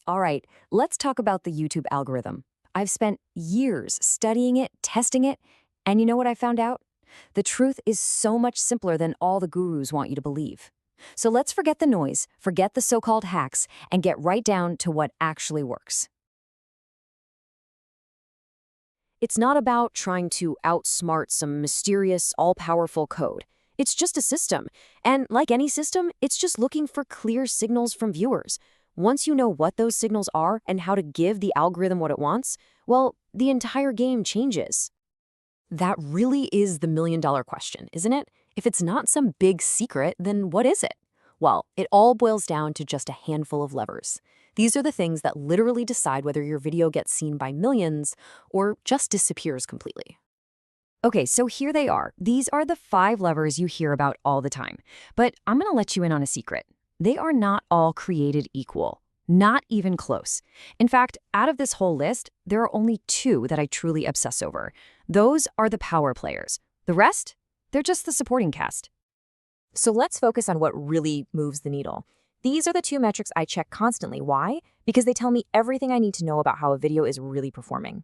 All right, let's talk about the YouTube algorithm. I've spent years studying it, testing it, and you know what I found out? The truth is so much simpler than all the gurus want you to believe. So let's forget the noise, forget the so-called hacks, and get right down to what actually works. It's not about trying to outsmart some mysterious, all-powerful code. It's just a system. And like any system, it's just looking for clear signals from viewers. Once you know what those signals are and how to give the algorithm what it wants, well, the entire game changes. That really is the million-dollar question, isn't it? If it's not some big secret, then what is it? Well, it all boils down to just a handful of levers. These are the things that literally decide whether your video gets seen by millions or just disappears completely. Okay, so here they are. These are the 5 levers you hear about all the time. But I'm going to let you in on a secret. They are not all created equal. Not even close. In fact, out of this whole list, there are only 2 that I truly obsess over. Those are the power players. The rest? They're just the supporting cast. So let's focus on what really moves the needle. These are the 2 metrics I check constantly. Why? Because they tell me everything I need to know about how a video is really performing.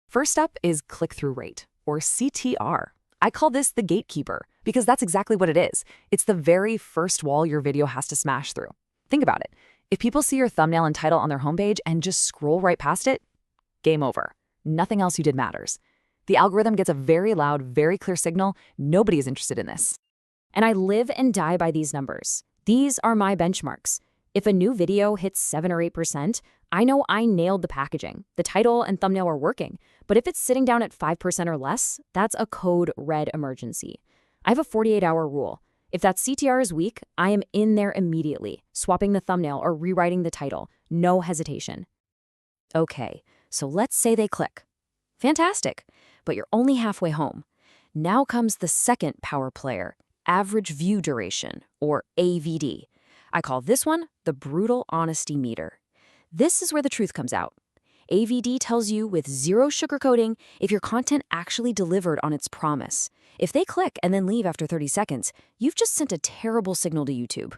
First up is click-through rate, or CTR. I call this the gatekeeper, because that's exactly what it is. It's the very first wall your video has to smash through. Think about it. If people see your thumbnail and title on their homepage and just scroll right past it, game over. Nothing else you did matters. The algorithm gets a very loud, very clear signal. Nobody is interested in this. And I live and die by these numbers. These are my benchmarks. If a new video hits 7 or 8%, I know I nailed the packaging. The title and thumbnail are working. But if it's sitting down at 5% or less, that's a code red emergency. I have a 48-hour rule. If that CTR is weak, I am in there immediately, swapping the thumbnail or rewriting the title. No hesitation. Okay, so let's say they click. Fantastic, but you're only halfway home. Now comes the second power player, average view duration, or AVD. I call this one the brutal honesty meter. This is where the truth comes out. AVD tells you with zero sugarcoating if your content actually delivered on its promise. If they click and then leave after 30 seconds, you've just sent a terrible signal to YouTube.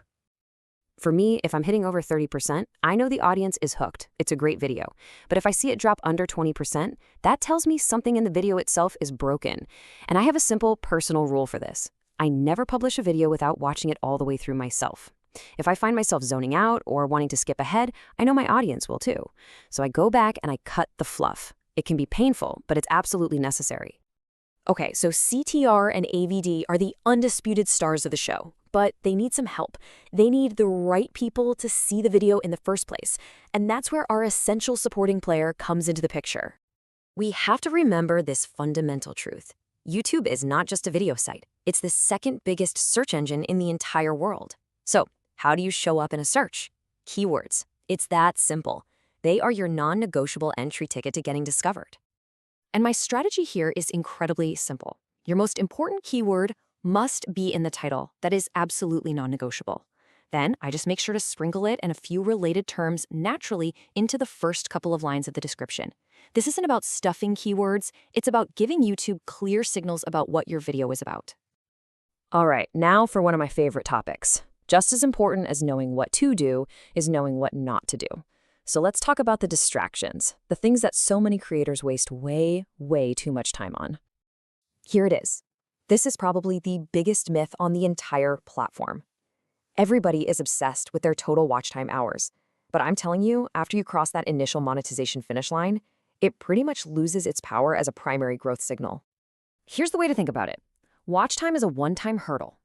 For me, if I'm hitting over 30%, I know the audience is hooked. It's a great video. But if I see it drop under 20%, that tells me something in the video itself is broken. And I have a simple personal rule for this. I never publish a video without watching it all the way through myself. If I find myself zoning out or wanting to skip ahead, I know my audience will too. So I go back and I cut the fluff. It can be painful, but it's absolutely necessary. Okay, so CTR and AVD are the undisputed stars of the show, but they need some help. They need the right people to see the video in the first place, and that's where our essential supporting player comes into the picture. We have to remember this fundamental truth. YouTube is not just a video site. It's the second biggest search engine in the entire world. So, how do you show up in a search? Keywords. It's that simple. They are your non-negotiable entry ticket to getting discovered. And my strategy here is incredibly simple. Your most important keyword must be in the title. That is absolutely non-negotiable. Then I just make sure to sprinkle it and a few related terms naturally into the first couple of lines of the description. This isn't about stuffing keywords. It's about giving YouTube clear signals about what your video is about. All right, now for one of my favorite topics. Just as important as knowing what to do is knowing what not to do. So let's talk about the distractions, the things that so many creators waste way, way too much time on. Here it is. This is probably the biggest myth on the entire platform. Everybody is obsessed with their total watch time hours. But I'm telling you, after you cross that initial monetization finish line, it pretty much loses its power as a primary growth signal. Here's the way to think about it. Watch time is a one-time hurdle.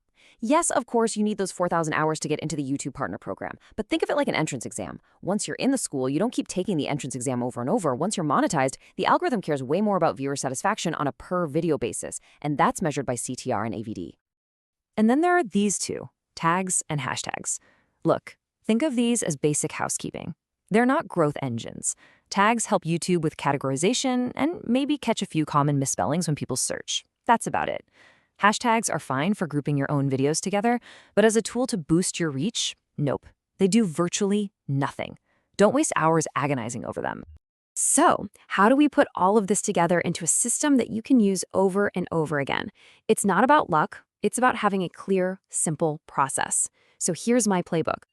Yes, of course, you need those 4,000 hours to get into the YouTube Partner Program, but think of it like an entrance exam. Once you're in the school, you don't keep taking the entrance exam over and over. Once you're monetized, the algorithm cares way more about viewer satisfaction on a per-video basis, and that's measured by CTR and AVD. And then there are these 2, tags and hashtags. Look, think of these as basic housekeeping. They're not growth engines. Tags help YouTube with categorization and maybe catch a few common misspellings when people search. That's about it. Hashtags are fine for grouping your own videos together, but as a tool to boost your reach, nope. They do virtually nothing. Don't waste hours agonizing over them. So, how do we put all of this together into a system that you can use over and over again? It's not about luck. It's about having a clear, simple process. So here's my playbook.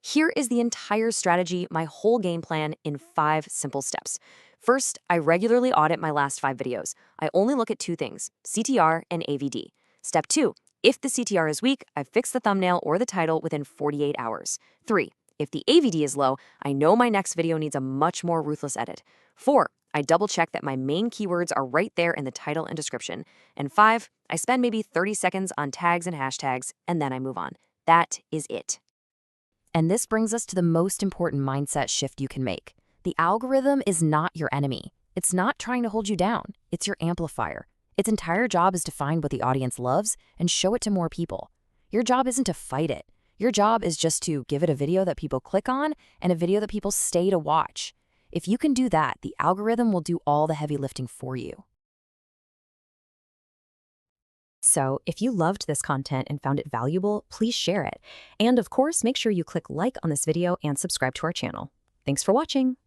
Here is the entire strategy, my whole game plan in 5 simple steps. First, I regularly audit my last 5 videos. I only look at 2 things, CTR and AVD. Step 2, if the CTR is weak, I fix the thumbnail or the title within 48 hours. 3, if the AVD is low, I know my next video needs a much more ruthless edit. 4, I double check that my main keywords are right there in the title and description. And 5, I spend maybe 30 seconds on tags and hashtags, and then I move on. That is it. And this brings us to the most important mindset shift you can make. The algorithm is not your enemy. It's not trying to hold you down. It's your amplifier. Its entire job is to find what the audience loves and show it to more people. Your job isn't to fight it. Your job is just to give it a video that people click on and a video that people stay to watch. If you can do that, the algorithm will do all the heavy lifting for you. So, if you loved this content and found it valuable, please share it. And of course, make sure you click like on this video and subscribe to our channel. Thanks for watching.